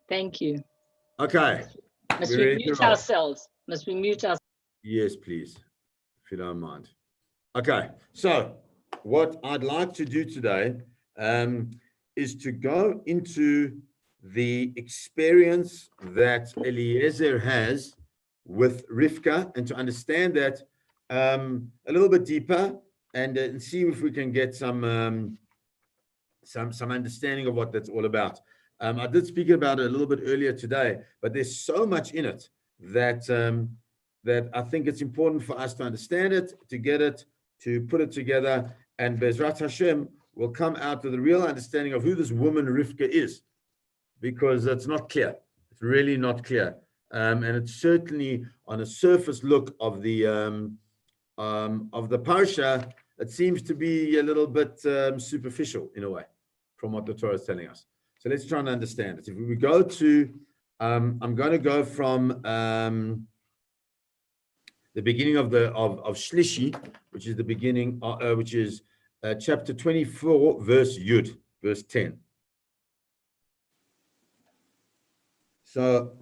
Thank you. Okay. Must we mute ourselves? Must we mute ourselves? Yes, please, if you don't mind. Okay, so what I'd like to do today is to go into the experience that Eliezer has with Rivka and to understand that a little bit deeper and see if we can get some understanding of what that's all about. I did speak about it a little bit earlier today, but there's so much in it that that I think it's important for us to understand it, to get it, to put it together, and Bezrat Hashem will come out with a real understanding of who this woman Rivka is, because it's not clear. It's really not clear, and it's certainly on a surface look of the parsha. It seems to be a little bit superficial in a way, from what the Torah is telling us. So let's try and understand it. If we go to, I'm going to go from the beginning of Shlishi, which is the beginning, which is chapter 24, verse Yud, verse 10. So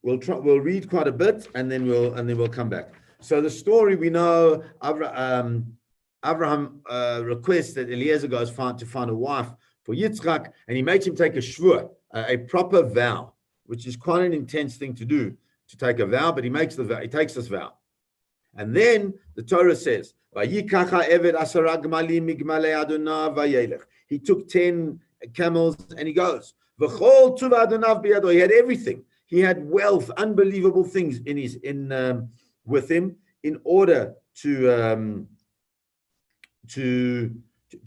we'll read quite a bit, and then we'll come back. So the story, we know Abraham requests that Eliezer goes to find a wife for Yitzchak, and he makes him take a shvur, a proper vow, which is quite an intense thing to do, to take a vow, but he takes this vow. And then the Torah says, he took 10 camels and he goes. He had everything. He had wealth, unbelievable things with him in order to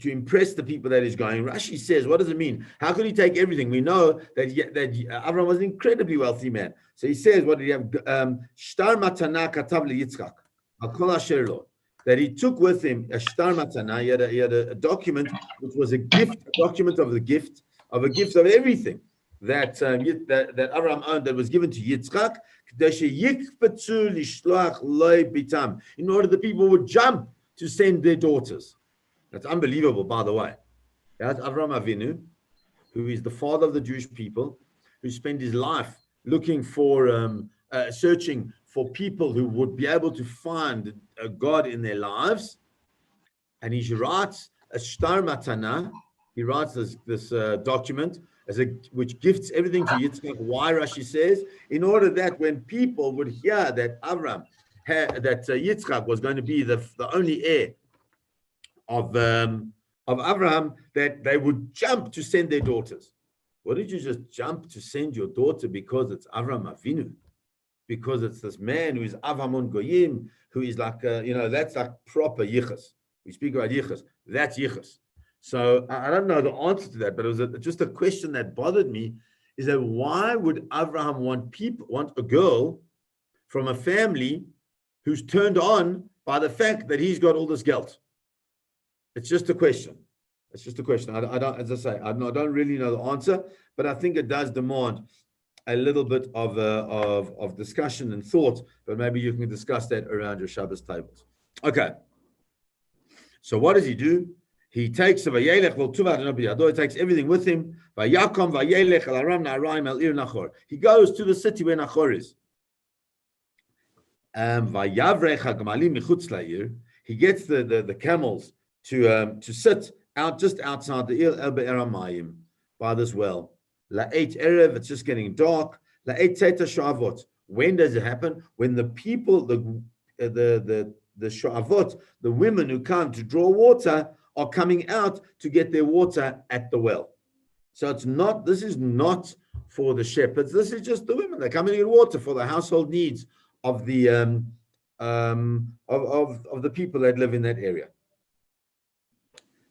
impress the people that he's going. Rashi says, what does it mean? How could he take everything? We know that Abraham was an incredibly wealthy man. So he says, what did he have? Shtar matana katav liYitzchak, al kol asher lo. That he took with him a shtar matana. He had a document which was a gift, a document of a gift of everything that Abraham owned, that was given to Yitzchak, in order the people would jump to send their daughters. That's unbelievable, by the way. That's Avraham Avinu, who is the father of the Jewish people, who spent his life looking for, searching for people who would be able to find a God in their lives. And he writes a shtar matana. He writes this document which gifts everything to Yitzchak. Why? Rashi says, in order that when people would hear that Yitzchak was going to be the only heir of Abraham, that they would jump to send their daughters. What did you just jump to send your daughter? Because it's Avraham Avinu, because it's this man who is Avamon Goyim, who is like that's like proper yichus. We speak about yichus. That's yichus. So I don't know the answer to that, but it was just a question that bothered me: is that why would Abraham want a girl from a family who's turned on by the fact that he's got all this guilt? It's just a question. It's just a question. I don't, as I say, I don't really know the answer, but I think it does demand a little bit of discussion and thought. But maybe you can discuss that around your Shabbos tables. Okay. So what does he do? He takes he takes everything with him. He goes to the city where Nachor is. He gets the camels to sit out just outside the El Be'er Hamayim by this well. La'et Erev, it's just getting dark. La'et Tzeta Shu'avot. When does it happen? When the people, the Shu'avot, the women who come to draw water, are coming out to get their water at the well. So this is not for the shepherds. This is just the women. They're coming to get water for the household needs of the of the people that live in that area.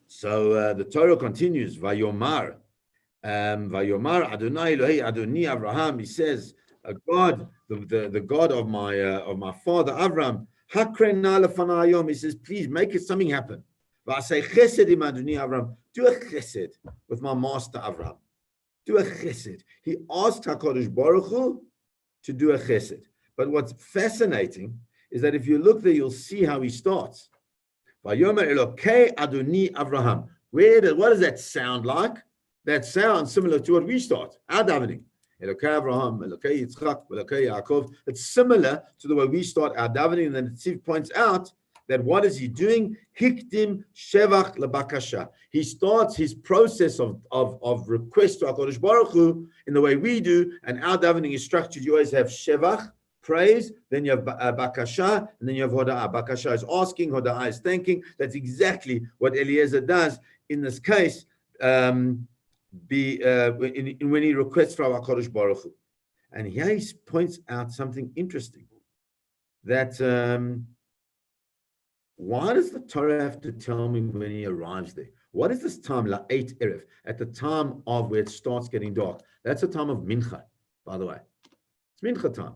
So the Torah continues, Vayomar Adonai Elohei Adoni Avraham. He says, God, the God of my father Avram, Hakrena lefanayom. He says, please make it something happen. V'asei chesed im Adoni Avram. Do a chesed with my master Avram. Do a chesed. He asked HaKadosh Baruch Hu to do a chesed. But what's fascinating is that if you look there, you'll see how he starts. Vayomer Elokei Adoni Avraham. What does that sound like? that sounds similar to what we start, our davening. Elokei Abraham, Elokei Yitzchak, Elokei Yaakov. It's similar to the way we start our davening. And then the Tziv points out that what is he doing? Hikdim Shevach Lebakasha. He starts his process of request to HaKadosh Baruch Hu in the way we do, and our davening is structured. You always have Shevach, praise, then you have Bakasha, and then you have Hoda'ah. Bakasha is asking, Hoda'ah is thanking. That's exactly what Eliezer does in this case, when he requests from HaKadosh Baruch Hu. And here he points out something interesting, that why does the Torah have to tell me when he arrives there? What is this time, La'et Erev, at the time of where it starts getting dark? That's a time of Mincha, by the way. It's Mincha time.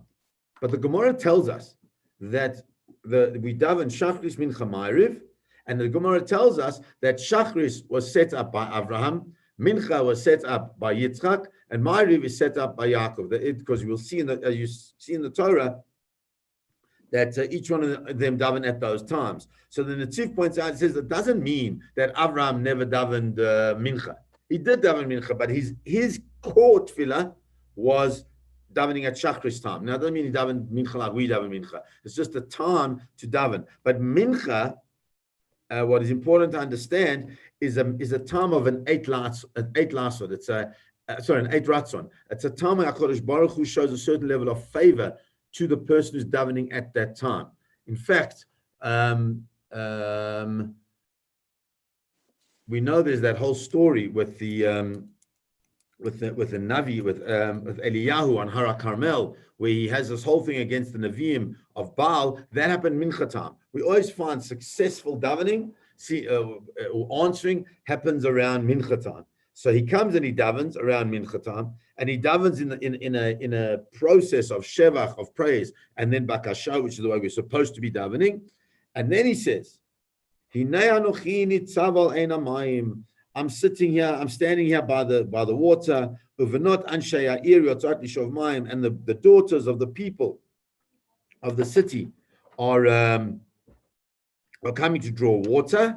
But the Gemara tells us that we daven Shachris Mincha Ma'ariv, and the Gemara tells us that Shachris was set up by Abraham, Mincha was set up by Yitzchak, and Ma'ariv is set up by Yaakov. Because you will see in the Torah that each one of them daven at those times. So the Netziv points out, it says it doesn't mean that Abraham never davened Mincha. He did daven Mincha, but his core tefillah was davening at Shachris time. Now, that doesn't mean he davened Mincha like we daven Mincha. It's just a time to daven. But Mincha, what is important to understand, is a time of an eight lasod. It's an eight ratzon. It's a time where HaKadosh Baruch Hu shows a certain level of favor to the person who's davening at that time. In fact, we know there's that whole story with the Navi, with Eliyahu on Hara Carmel, where he has this whole thing against the Nevi'im of Baal. That happened Mincha time. We always find successful davening, answering happens around Mincha time. So he comes and he davens around Mincha time, and he davens in a process of shevach, of praise, and then bakasha, which is the way we're supposed to be davening. And then he says, I'm sitting here, I'm standing here by the water, and the daughters of the people of the city are coming to draw water.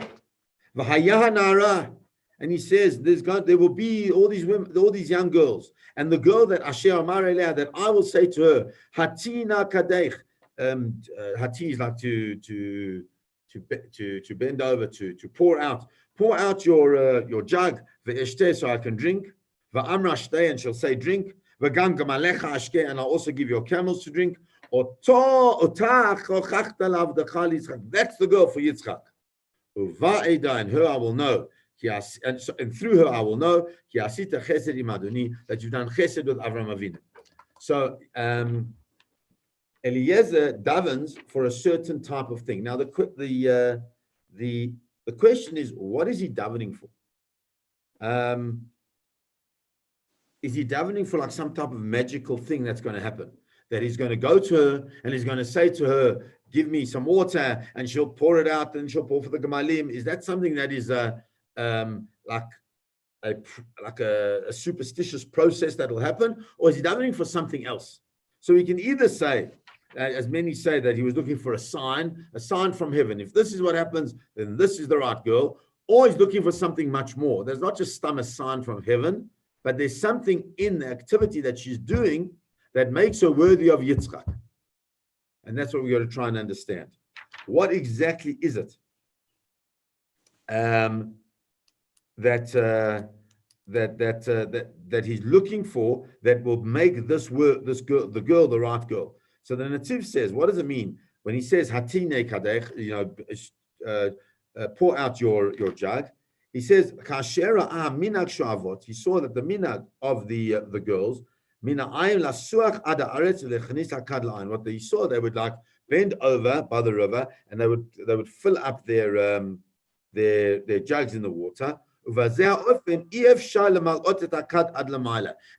And he says, there will be all these women, all these young girls, and the girl that Asher Amar Elea, that I will say to her, Hatina Kadech. Hati is like to bend over, to pour out your jug, ve'eshteh, so I can drink, va'amra shteh, and she'll say drink, v'gam gam alecha ashkeh, and I'll also give your camels to drink. That's the girl for Yitzchak. Uva'eda, and her I will know. And through her I will know that you've done chesed with Avraham Avinu. So Eliezer davens for a certain type of thing. Now the question is, what is he davening for? Is he davening for like some type of magical thing that's going to happen? That he's going to go to her and he's going to say to her, give me some water, and she'll pour it out, and she'll pour for the gemalim. Is that something that is like a superstitious process that will happen, or is he davening for something else? So we can either say, as many say, that he was looking for a sign from heaven. If this is what happens, then this is the right girl. Or he's looking for something much more. There's not just a sign from heaven, but there's something in the activity that she's doing that makes her worthy of Yitzchak. And that's what we got to try and understand. What exactly is it that he's looking for that will make the girl the right girl? So the Netziv says, what does it mean when he says Hatine Kadech, pour out your jug? He says, Kashera minag shavot. He saw that the minag of the girls, what they saw, they would like bend over by the river, and they would fill up their jugs in the water.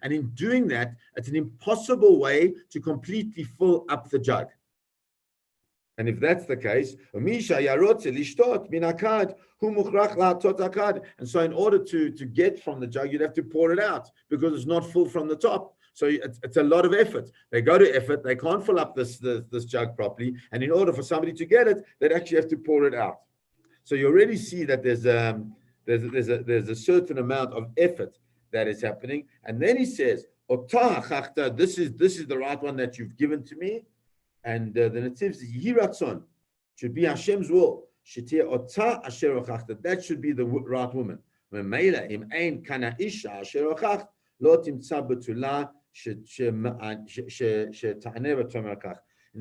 And in doing that, it's an impossible way to completely fill up the jug. And if that's the case, and so in order to get from the jug, you'd have to pour it out because it's not full from the top. So it's a lot of effort. They go to effort, they can't fill up this jug properly, and in order for somebody to get it, they'd actually have to pour it out. So you already see that there's a certain amount of effort that is happening. And then he says, Ota hachta, this is the right one that you've given to me. And then it says, Yiratzon should be Hashem's will. That should be the right woman. And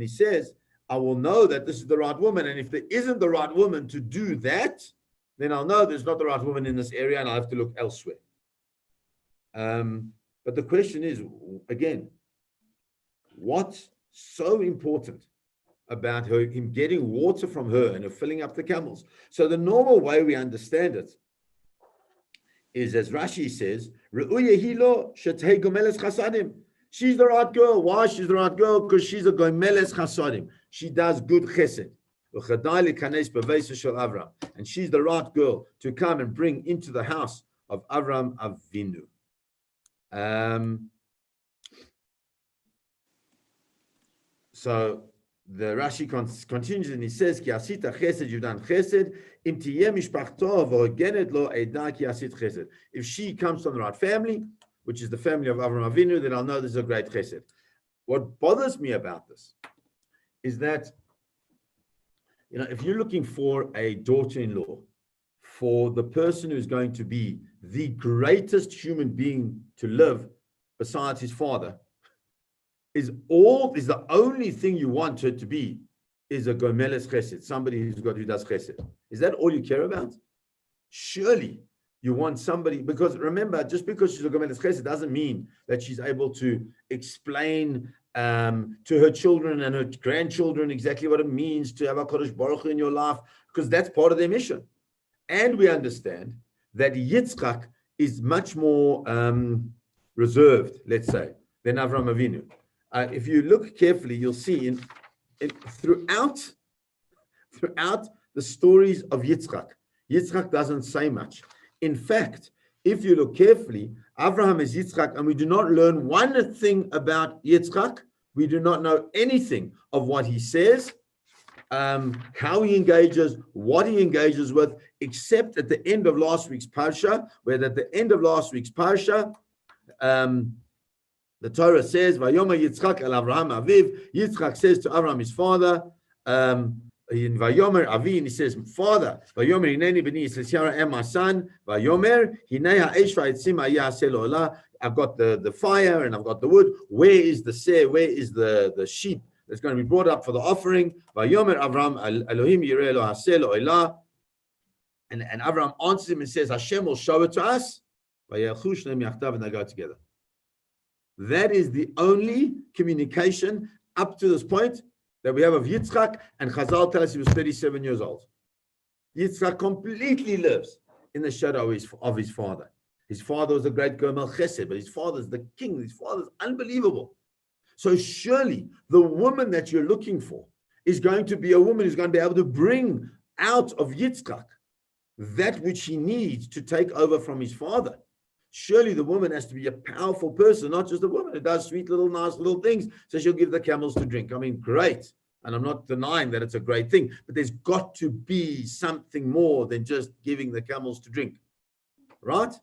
he says, I will know that this is the right woman. And if there isn't the right woman to do that, then I'll know there's not the right woman in this area and I'll have to look elsewhere. But the question is, again, what's so important about him getting water from her and her filling up the camels? So the normal way we understand it is, as Rashi says, she's the right girl. Why she's the right girl? Because she's a gomeles chasadim. She does good chesed. And she's the right girl to come and bring into the house of Avram Avinu. So the Rashi continues and he says, Ki asita chesed, you've done chesed. Im tiyeh mishpachto v'hogenet lo eda ki asit chesed. If she comes from the right family, which is the family of Avram Avinu, then I'll know this is a great chesed. What bothers me about this is that, if you're looking for a daughter-in-law, for the person who's going to be the greatest human being to live besides his father, is the only thing you want her to be is a gomeles chesed, somebody who does chesed. Is that all you care about? Surely you want somebody, because remember, just because she's a gomeles chesed doesn't mean that she's able to explain to her children and her grandchildren exactly what it means to have a Kodesh Baruch Hu in your life, because that's part of their mission. And we understand that Yitzchak is much more reserved, let's say, than Avram Avinu. If you look carefully, you'll see throughout the stories of Yitzchak doesn't say much. In fact, if you look carefully, Avraham is Yitzchak, and we do not learn one thing about Yitzchak. We do not know anything of what he says, how he engages, what he engages with, except at the end of last week's Parsha, where at the end of last week's Parsha, the Torah says, Vayomer Yitzchak el Avraham Aviv. Yitzchak says to Avraham, his father, in Vayomer Avi, and he says, Father, Vayomer Hineni b'ni, he says, here I am, my son. Vayomer Hinei ha'esh v'a'itzim ha'yeh olah. I've got the fire and I've got the wood. Where is the seh? Where is the sheep that's going to be brought up for the offering? Vayomer Avraham Elohim yireh lo ha'aseh lo olah. And Avraham answers him and says, Hashem will show it to us. Vayelchu shneim yachtav, and they go together. That is the only communication up to this point that we have of Yitzchak, and Chazal tell us he was 37 years old. Yitzchak completely lives in the shadow of his father. His father was a great Gomel Chesed, but his father's the king. His father's unbelievable. So surely the woman that you're looking for is going to be a woman who's going to be able to bring out of Yitzchak that which he needs to take over from his father. Surely the woman has to be a powerful person, not just a woman who does sweet little, nice little things, so she'll give the camels to drink. I mean, great. And I'm not denying that it's a great thing, but there's got to be something more than just giving the camels to drink. Right?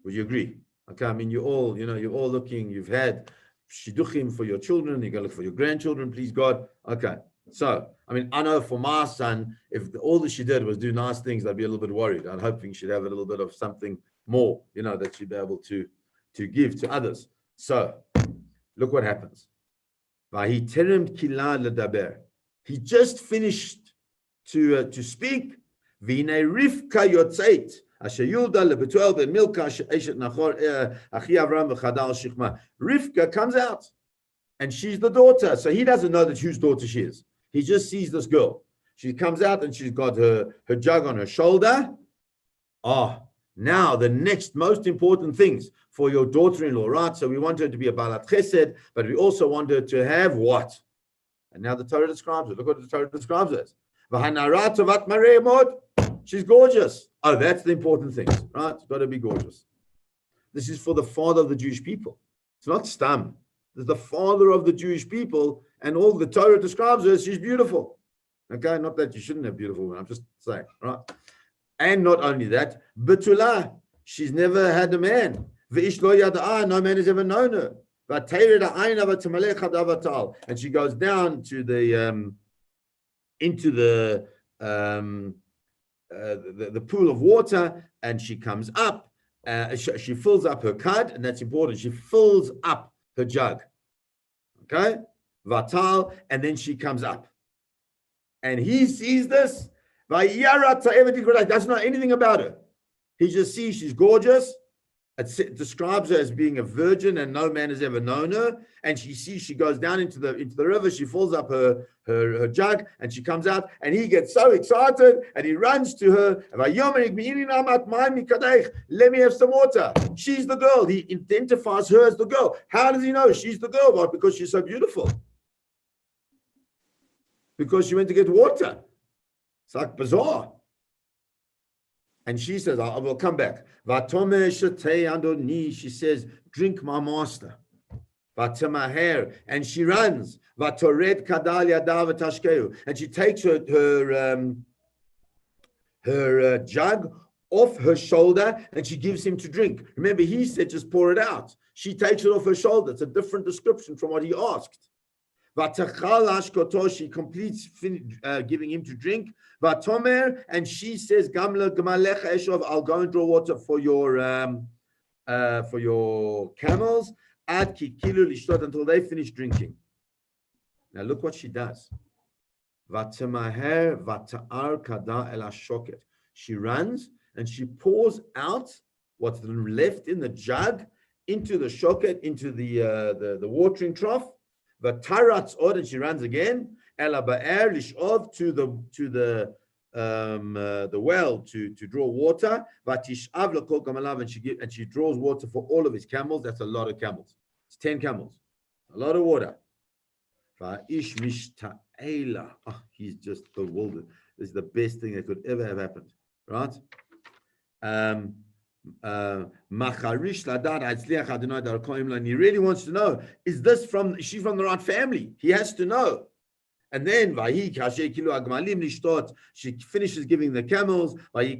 Would you agree? Okay, I mean, you're all looking, you've had shidduchim for your children, you're going to look for your grandchildren, please God. Okay. So, I mean, I know for my son, if all that she did was do nice things, I'd be a little bit worried. I'm hoping she'd have a little bit of something more, that she'd be able to give to others. So, look what happens. He just finished to speak. Rivka yotzeit. Rivka comes out, and she's the daughter. So he doesn't know that whose daughter she is. He just sees this girl. She comes out and she's got her jug on her shoulder. Now the next most important things for your daughter-in-law, right? So we want her to be a Balat Chesed, but we also want her to have what? And now the Torah describes it. Look what the Torah describes it. She's gorgeous. Oh, that's the important thing, right? It's got to be gorgeous. This is for the father of the Jewish people. It's not Stam. It's the father of the Jewish people, and all the Torah describes her as she's beautiful. Okay, not that you shouldn't have beautiful women. I'm just saying, right? And not only that, Betula, she's never had a man. V'ish lo yada'ah, no man has ever known her. And she goes down to the into the pool of water, and she comes up. She fills up her cud, and that's important. She fills up her jug. Okay, vatal, and then she comes up, and he sees this. Doesn't know anything about her. He just sees she's gorgeous. It describes her as being a virgin and no man has ever known her. And she sees she goes down into the river. She fills up her jug and she comes out. And he gets so excited and he runs to her. Let me have some water. She's the girl. He identifies her as the girl. How does he know she's the girl? Well, because she's so beautiful. Because she went to get water. It's like bizarre. And she says, I will come back. She says, drink my master. And she runs. And she takes her jug off her shoulder and she gives him to drink. Remember, he said, just pour it out. She takes it off her shoulder. It's a different description from what he asked. She completes giving him to drink. And she says, I'll go and draw water for your camels until they finish drinking. Now look what she does. She runs and she pours out what's left in the jug into the shoket, into the watering trough. V'taratz od, and she runs again. Ela ba'er lishov, to the well to draw water. V'tishav l'kol gamalav, and she draws water for all of his camels. That's a lot of camels. It's 10 camels. A lot of water. Va'ish mishta'ela. Oh, he's just bewildered. This is the best thing that could ever have happened, right? And he really wants to know, is she from the right family? He has to know. And then she finishes giving the camels. He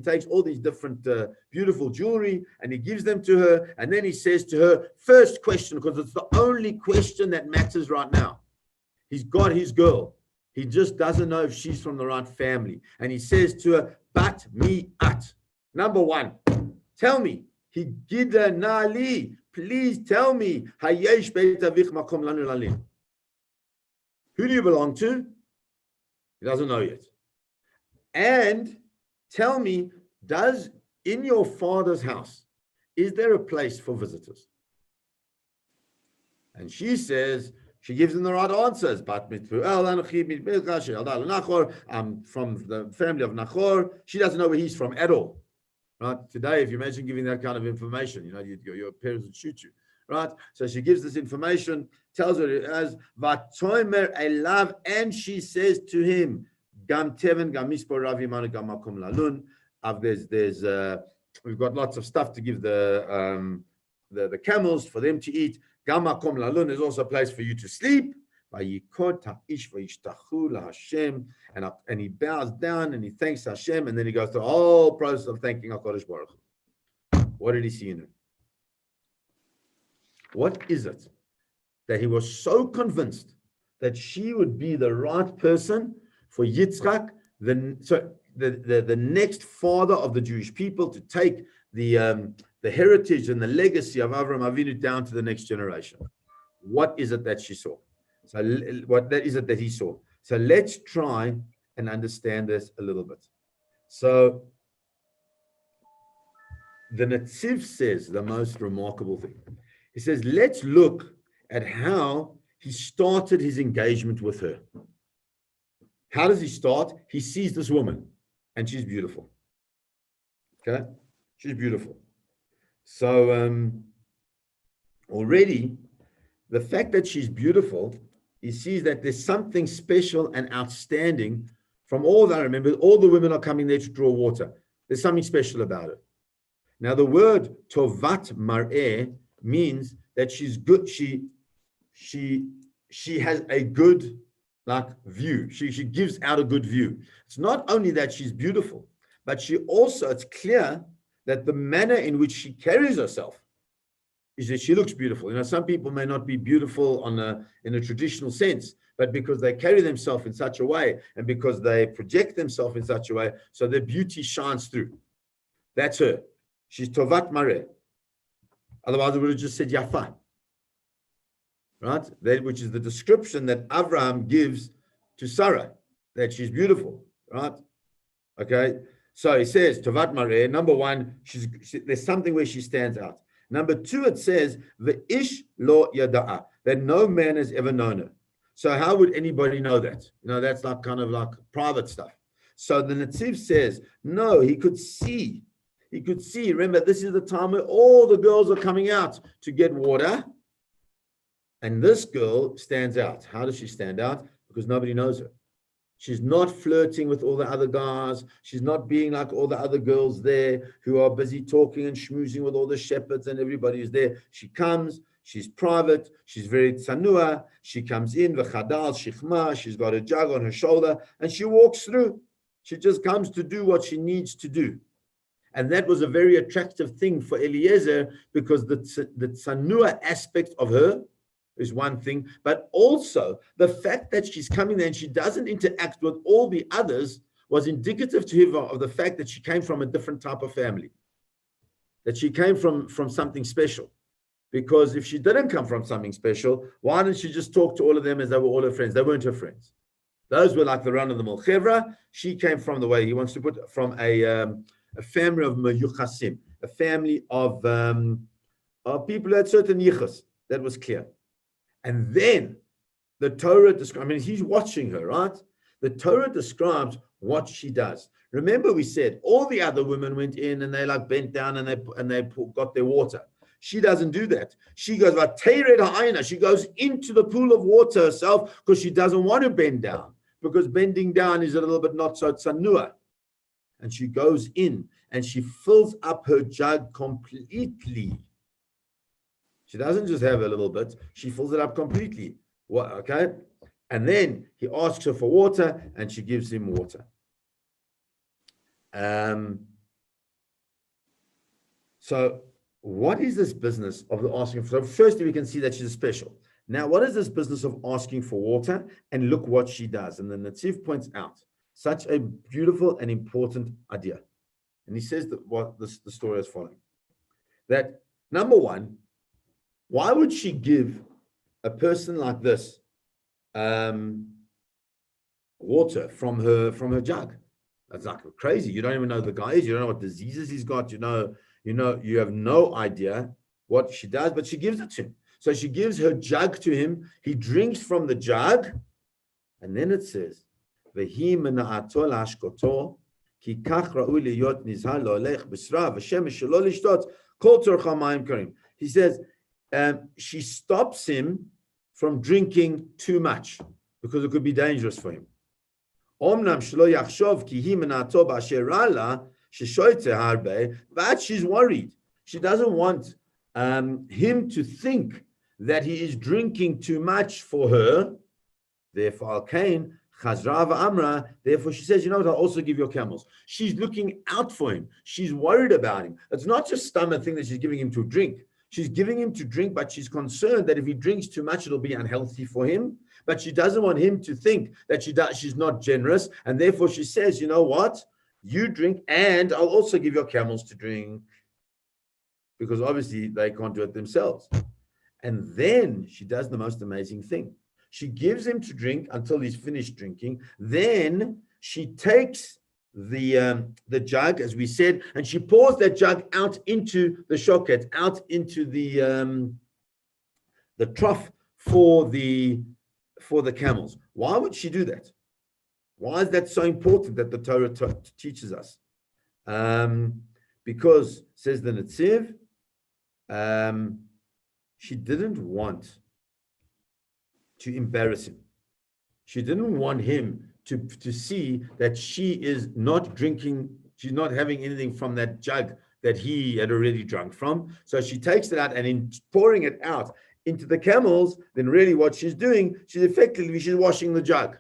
takes all these different beautiful jewelry and he gives them to her. And then he says to her, first question, because it's the only question that matters right now. He's got his girl. He just doesn't know if she's from the right family. And he says to her, bat mi at. Number one, tell me, Higida Nali, please tell me, who do you belong to? He doesn't know yet. And tell me, in your father's house, is there a place for visitors? And she says, she gives him the right answers. I'm from the family of Nachor. She doesn't know where he's from at all. Right? Today, if you imagine giving that kind of information, your parents would shoot you. Right? So she gives this information, tells her it as Vatoimer Elav, and she says to him, Gam Teven, Gam Mispo Ravi Manu Gam Makom Lalun. We've got lots of stuff to give the camels for them to eat. Gam Makom Lalun is also a place for you to sleep. And he bows down and he thanks Hashem, and then he goes through the whole process of thanking HaKadosh Baruch Hu. What did he see in her? What is it that he was so convinced that she would be the right person for Yitzchak, the next father of the Jewish people, to take the heritage and the legacy of Avraham Avinu down to the next generation? What is it that she saw? So what is it that he saw? So let's try and understand this a little bit. So the Netziv says the most remarkable thing. He says, let's look at how he started his engagement with her. How does he start? He sees this woman and she's beautiful. Okay? She's beautiful. So already the fact that she's beautiful, he sees that there's something special and outstanding from all that. Remember, all the women are coming there to draw water. There's something special about it. Now, the word tovat mar'eh means that she's good. She has a good view. She gives out a good view. It's not only that she's beautiful, but she also, it's clear that the manner in which she carries herself is that she looks beautiful. Some people may not be beautiful in a traditional sense, but because they carry themselves in such a way and because they project themselves in such a way, so their beauty shines through. That's her. She's Tovat Mareh. Otherwise, it would have just said Yafa. Right? That which is the description that Abraham gives to Sarah, that she's beautiful. Right? Okay. So he says, Tovat Mareh, number one, there's something where she stands out. Number two, it says, Ve'ish lo yada'a, that no man has ever known her. So how would anybody know that? That's like kind of like private stuff. So the Netziv says, no, he could see. He could see. Remember, this is the time where all the girls are coming out to get water. And this girl stands out. How does she stand out? Because nobody knows her. She's not flirting with all the other guys. She's not being like all the other girls there who are busy talking and schmoozing with all the shepherds and everybody is there. She comes, she's private, she's very tsanua. She comes in, v'chadal, shichma, she's got a jug on her shoulder, and she walks through. She just comes to do what she needs to do. And that was a very attractive thing for Eliezer because the tsanua aspect of her is one thing, but also the fact that she's coming there and she doesn't interact with all the others was indicative to him of the fact that she came from a different type of family, that she came from something special. Because if she didn't come from something special, why didn't she just talk to all of them as they were all her friends? They weren't her friends. Those were like the run-of-the-mill chevra. She came from the way he wants to put from a family of meyuchasim, a family of people who had certain yichus. That was clear. And then the Torah describes, he's watching her, right? The Torah describes what she does. Remember we said all the other women went in and they like bent down and they got their water. She doesn't do that. She goes, she goes into the pool of water herself because she doesn't want to bend down, because bending down is a little bit not so tsanua. And she goes in and she fills up her jug completely. She doesn't just have a little bit, she fills it up completely. Okay? And then he asks her for water and she gives him water. So what is this business of the asking for? So firstly, we can see that she's special. Now, what is this business of asking for water? And look what she does. And the Netziv points out such a beautiful and important idea. And he says that the story is following. That number one, why would she give a person like this water from her jug? That's like crazy. You don't even know the guy is. You don't know what diseases he's got. You have no idea what she does, but she gives it to him. So she gives her jug to him. He drinks from the jug, and then it says, "Vehi mena'ato lashkoto ki kach ra'u liyot nizhar lo lech b'sra v'shemesh shelo lishtot kol tzorcha mayim karim." He says, she stops him from drinking too much because it could be dangerous for him. But she's worried. She doesn't want him to think that he is drinking too much for her. Therefore, therefore she says, you know what, I'll also give your camels. She's looking out for him. She's worried about him. It's not just stomach thing that she's giving him to drink. She's giving him to drink, but she's concerned that if he drinks too much, it'll be unhealthy for him. But she doesn't want him to think that she's not generous. And therefore she says, you know what? You drink and I'll also give your camels to drink. Because obviously they can't do it themselves. And then she does the most amazing thing. She gives him to drink until he's finished drinking. Then she takes the jug, as we said, and she pours that jug out into the shoket, out into the trough for the camels. Why would she do that? Why is that so important that the Torah teaches us? Because, says the Netziv, she didn't want to embarrass him. She didn't want him to see that she is not drinking, she's not having anything from that jug that he had already drunk from. So she takes it out, and in pouring it out into the camels, then really what she's doing, she's washing the jug.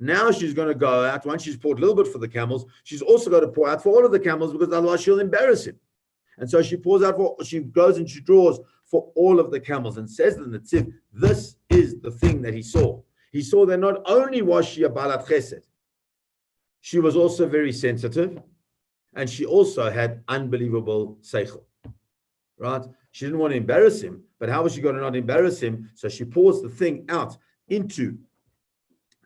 Now she's going to go out, once she's poured a little bit for the camels, she's also got to pour out for all of the camels, because otherwise she'll embarrass him. And so she she goes and she draws for all of the camels and says to the Netziv, this is the thing that he saw. He saw that not only was she a Balat Chesed, she was also very sensitive, and she also had unbelievable seichel, right? She didn't want to embarrass him, but how was she going to not embarrass him? So she pours the thing out into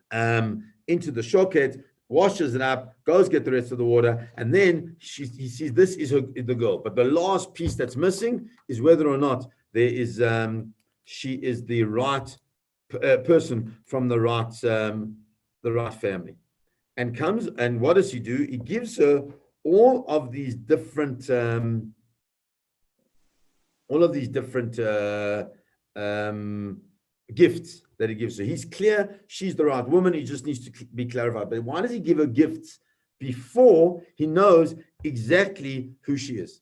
the shoket, washes it up, goes get the rest of the water, and then he sees this is the girl. But the last piece that's missing is whether or not there is she is the right person from the right family. And comes, and what does he do? He gives her all of these different gifts that he gives her. He's clear she's the right woman. He just needs to be clarified. But why does he give her gifts before he knows exactly who she is?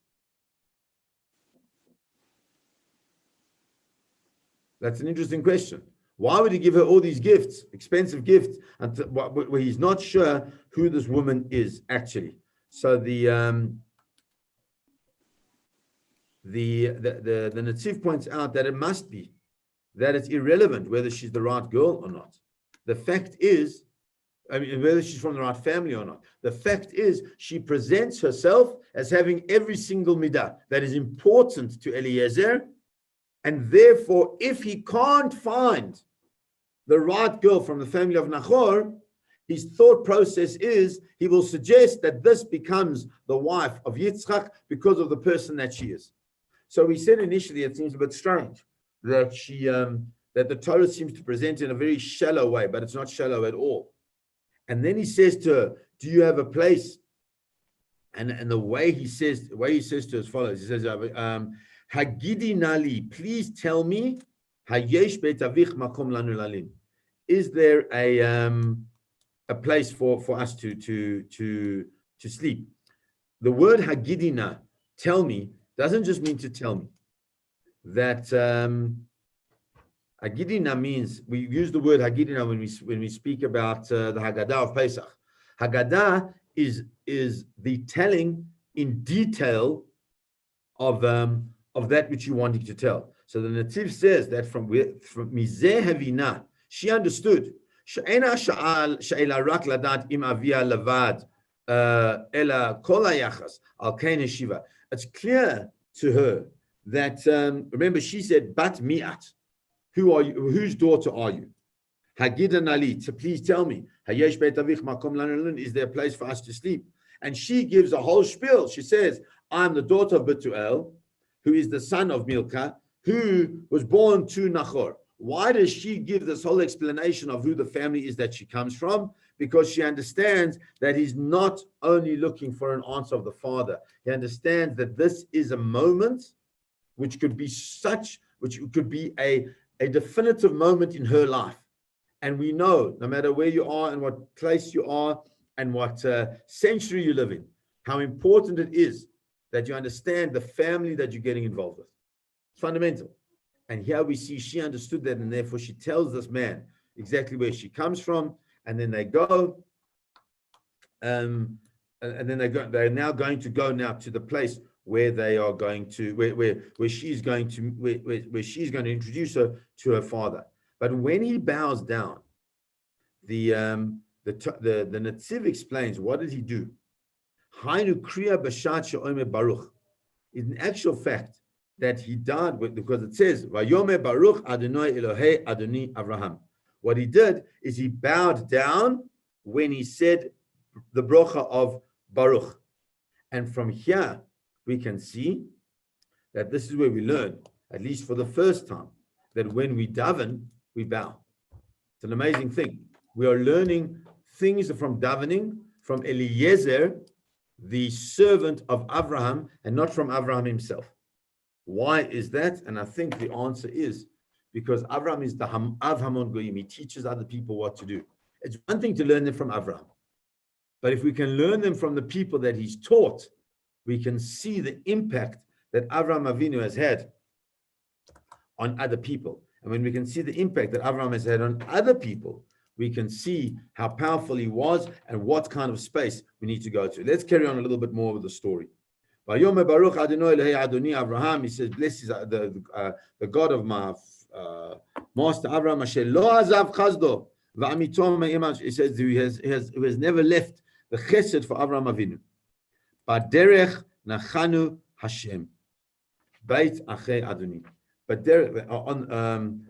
That's an interesting question. Why would he give her all these gifts, expensive gifts, where he's not sure who this woman is actually? So the Netziv points out that it must be, that it's irrelevant whether she's the right girl or not. The fact is, whether she's from the right family or not. The fact is, she presents herself as having every single midah that is important to Eliezer, and therefore, if he can't find the right girl from the family of Nachor, his thought process is he will suggest that this becomes the wife of Yitzchak because of the person that she is. So we said initially it seems a bit strange that that the Torah seems to present in a very shallow way, but it's not shallow at all. And then he says to her, "Do you have a place?" And the way he says to her as follows: he says, "Hagidi nali, please tell me, hayesh beit avich makom lanu lalin. Is there a place for us to sleep?" The word hagidina, tell me, doesn't just mean to tell me. That hagidina means, we use the word hagidina when we speak about the Haggadah of Pesach. Haggadah is the telling in detail of that which you wanting to tell. So the Netziv says that from Mizeh Havina, she understood. She'ena sha'ela rak ladat im avia levad ela kol hayachas al kain yeshiva. It's clear to her that remember she said bat mi'at. Who are you? Whose daughter are you? Hagidan Ali. So please tell me. Hayesh beit avich makom lanu, is there a place for us to sleep? And she gives a whole spiel. She says, I'm the daughter of Betuel, who is the son of Milcah, who was born to Nachor. Why does she give this whole explanation of who the family is that she comes from? Because she understands that he's not only looking for an answer of the father. He understands that this is a moment which could be a definitive moment in her life. And we know, no matter where you are and what place you are and what century you live in, how important it is that you understand the family that you're getting involved with. It's fundamental. And here we see she understood that, and therefore she tells this man exactly where she comes from. And then they go, and then they're now going to go now to the place where they are going to, where she's going to introduce her to her father. But when he bows down, the Netziv explains, what did he do? Hainu kriya b'shat she'omer baruch. In actual fact, that he died because it says, Vayome Baruch Adonai Elohei Adoni Avraham. What he did is he bowed down when he said the brocha of Baruch. And from here, we can see that this is where we learn, at least for the first time, that when we daven, we bow. It's an amazing thing. We are learning things from davening, from Eliezer, the servant of Avraham, and not from Avraham himself. Why is that? And I think the answer is because Avraham is the Av Hamon Goyim. He teaches other people what to do. It's one thing to learn them from Avraham. But if we can learn them from the people that he's taught, we can see the impact that Avraham Avinu has had on other people. And when we can see the impact that Avraham has had on other people, we can see how powerful he was and what kind of space we need to go to. Let's carry on a little bit more with the story. Vayomer Baruch Adonai Elahei Adoni Avraham. He says, blessed is the God of my master Avraham. Asher lo azav chazdo va'amito me'imach. He says who has never left the chesed for Avraham Avinu. Baderech nachanu Hashem. Beit achei Adoni. But there on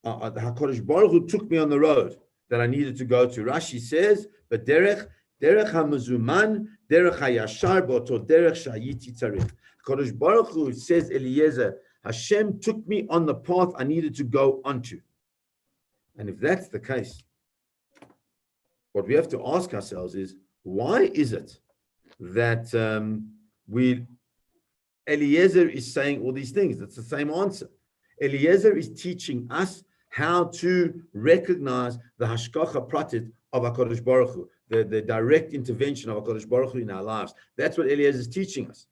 HaKadosh Baruch Hu took me on the road that I needed to go to. Rashi says, but derech hamezuman, derech hayashar, boto derech shayiti tzarich. HaKadosh Baruch Hu says, Eliezer, Hashem took me on the path I needed to go onto. And if that's the case, what we have to ask ourselves is, why is it that Eliezer is saying all these things? That's the same answer. Eliezer is teaching us how to recognize the hashgacha pratit of HaKadosh Baruch Hu, the direct intervention of HaKadosh Baruch Hu in our lives. That's what Eliezer is teaching us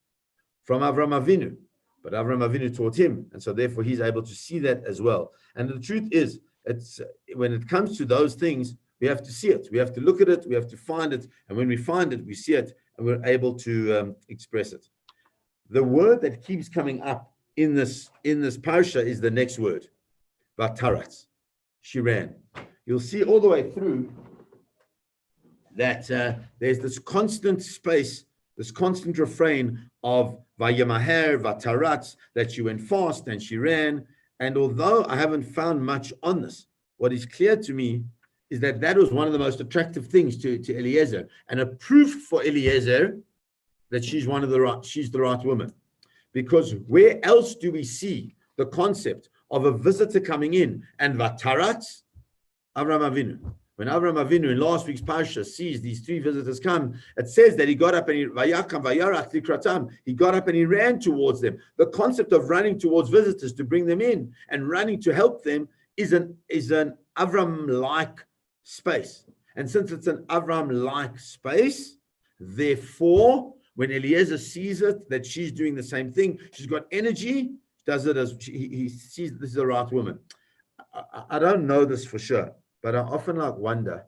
from Avraham Avinu. But Avraham Avinu taught him, and so therefore he's able to see that as well. And the truth is, it's when it comes to those things, we have to see it. We have to look at it. We have to find it. And when we find it, we see it, and we're able to express it. The word that keeps coming up in this parsha is the next word, Vataratz. She ran. You'll see all the way through that there's this constant space, this constant refrain of Vayamaher, Vataratz, that she went fast and she ran. And although I haven't found much on this, what is clear to me is that was one of the most attractive things to Eliezer, and a proof for Eliezer that she's the right woman. Because where else do we see the concept of a visitor coming in and Vataratz? Avraham Avinu. When Avraham Avinu in last week's parsha sees these three visitors come, it says that he got up and he got up and he ran towards them. The concept of running towards visitors to bring them in and running to help them is an Avram-like space. And since it's an Avram-like space, therefore, when Eliezer sees it, that she's doing the same thing, she's got energy, does it as he sees this is the right woman. I don't know this for sure, but I often wonder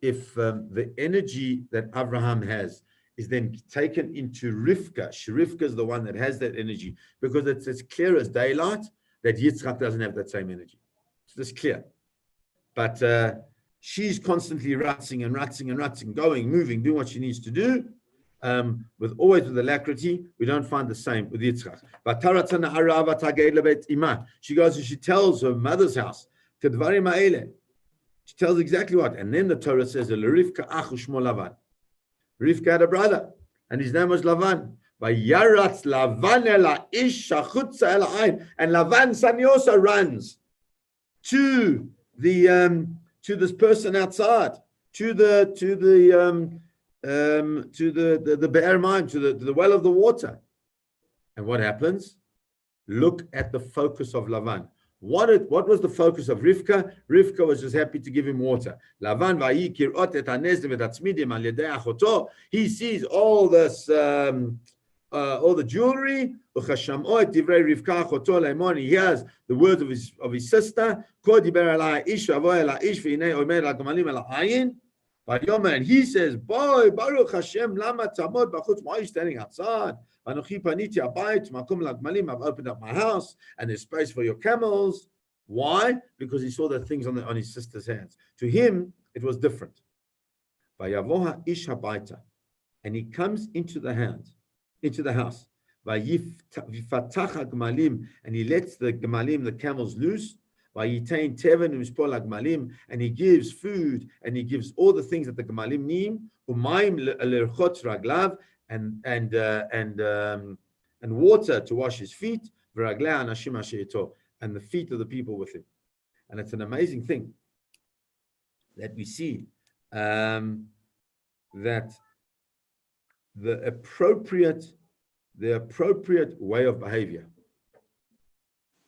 if the energy that Abraham has is then taken into Rivka. Rivka is the one that has that energy, because it's as clear as daylight that Yitzchak doesn't have that same energy. It's just clear. But she's constantly ratzing, going, moving, doing what she needs to do. With always alacrity. We don't find the same with Yitzchak. She goes and she tells her mother's house, she tells exactly what. And then the Torah says, Rivka had a brother, and his name was Lavan. And Lavan son also runs to this person outside, to the Be'er Mayim, to the well of the water. And what happens? Look at the focus of Lavan. What was the focus of Rivka? Rivka was just happy to give him water. Lavan he sees all this, all the jewelry. He hears the words of his sister. And he says, boy, Baruch Hashem, lama tamod b'chutz, why are you standing outside? Anochi paniti abayit, makom lagmalim, I've opened up my house, and there's space for your camels. Why? Because he saw the things on his sister's hands. To him, it was different. Vayavoha ish habayta, and he comes into the house. Vayifatacha gmalim, and he lets the gmalim, the camels, loose. And he gives food, and he gives all the things that the Gemalim need, and water to wash his feet, and the feet of the people with him. And it's an amazing thing that we see that the appropriate way of behavior.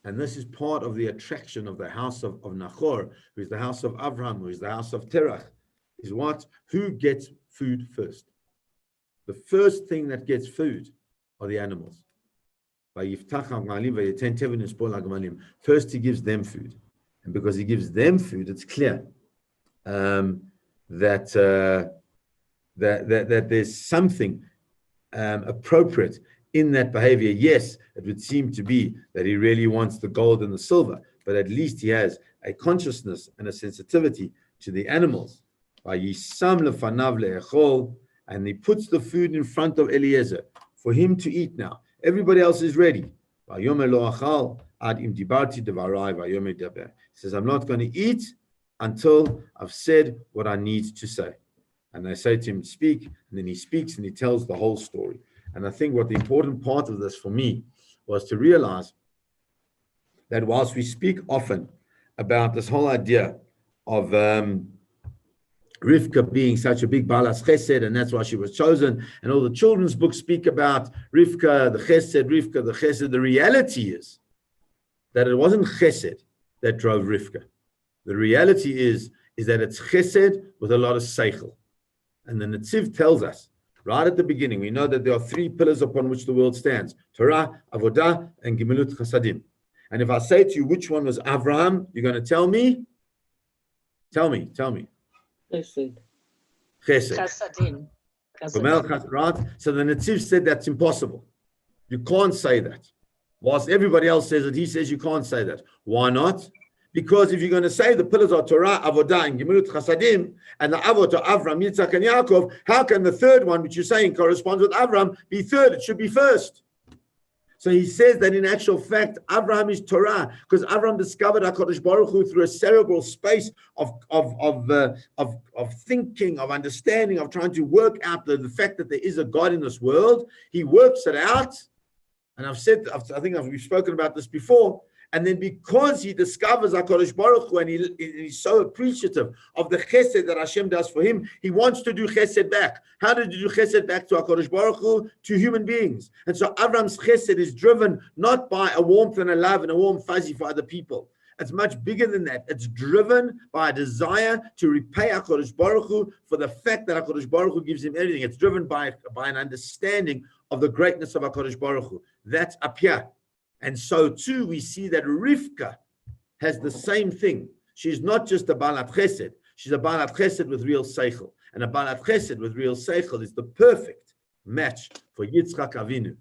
And this is part of the attraction of the house of Nachor, who is the house of Avraham, who is the house of Terach, is what? Who gets food first? The first thing that gets food are the animals. First, he gives them food. And because he gives them food, it's clear that there's something appropriate in that behavior. Yes, it would seem to be that he really wants the gold and the silver, but at least he has a consciousness and a sensitivity to the animals. And he puts the food in front of Eliezer for him to eat now. Everybody else is ready. He says, I'm not going to eat until I've said what I need to say. And they say to him, speak, and then he speaks and he tells the whole story. And I think what the important part of this for me was to realize that whilst we speak often about this whole idea of Rivka being such a big balas chesed, and that's why she was chosen, and all the children's books speak about Rivka, the chesed, the reality is that it wasn't chesed that drove Rivka. The reality is that it's chesed with a lot of seichel. And the Netziv tells us, right at the beginning, we know that there are three pillars upon which the world stands: Torah, Avodah, and Gemilut Chasadim. And if I say to you which one was Avraham, you're going to tell me? Tell me. Chesed. Chesed. Chasadim. Right? So the Netziv said that's impossible. You can't say that. Whilst everybody else says it, he says you can't say that. Why not? Because if you're going to say the pillars are Torah, Avodah, and Gemilut Chasadim, and the Avot are Avram, Yitzhak, and Yaakov, how can the third one, which you're saying corresponds with Avram, be third? It should be first. So he says that in actual fact, Avraham is Torah, because Avram discovered HaKadosh Baruch Hu through a cerebral space of thinking, of understanding, of trying to work out the fact that there is a God in this world. He works it out. And I think we've spoken about this before. And then because he discovers HaKadosh Baruch Hu and he's so appreciative of the chesed that Hashem does for him, he wants to do chesed back. How did he do chesed back to HaKadosh Baruch Hu? To human beings. And so Avram's chesed is driven not by a warmth and a love and a warm fuzzy for other people. It's much bigger than that. It's driven by a desire to repay HaKadosh Baruch Hu for the fact that HaKadosh Baruch Hu gives him everything. It's driven by an understanding of the greatness of HaKadosh Baruch Hu. That's up here. And so too, we see that Rivka has the same thing. She's not just a Balat Chesed. She's a Balat Chesed with real Seichel. And a Balat Chesed with real Seichel is the perfect match for Yitzchak Avinu.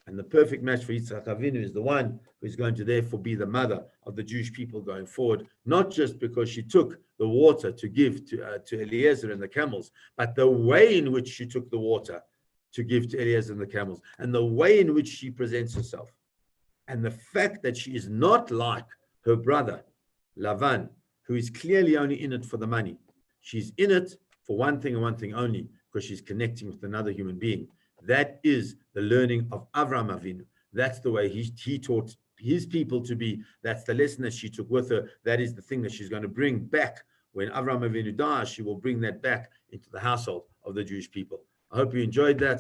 And the perfect match for Yitzchak Avinu is the one who is going to therefore be the mother of the Jewish people going forward, not just because she took the water to give to Eliezer and the camels, but the way in which she took the water to give to Eliezer and the camels, and the way in which she presents herself. And the fact that she is not like her brother, Lavan, who is clearly only in it for the money. She's in it for one thing and one thing only, because she's connecting with another human being. That is the learning of Avraham Avinu. That's the way he taught his people to be. That's the lesson that she took with her. That is the thing that she's going to bring back. When Avraham Avinu dies, she will bring that back into the household of the Jewish people. I hope you enjoyed that.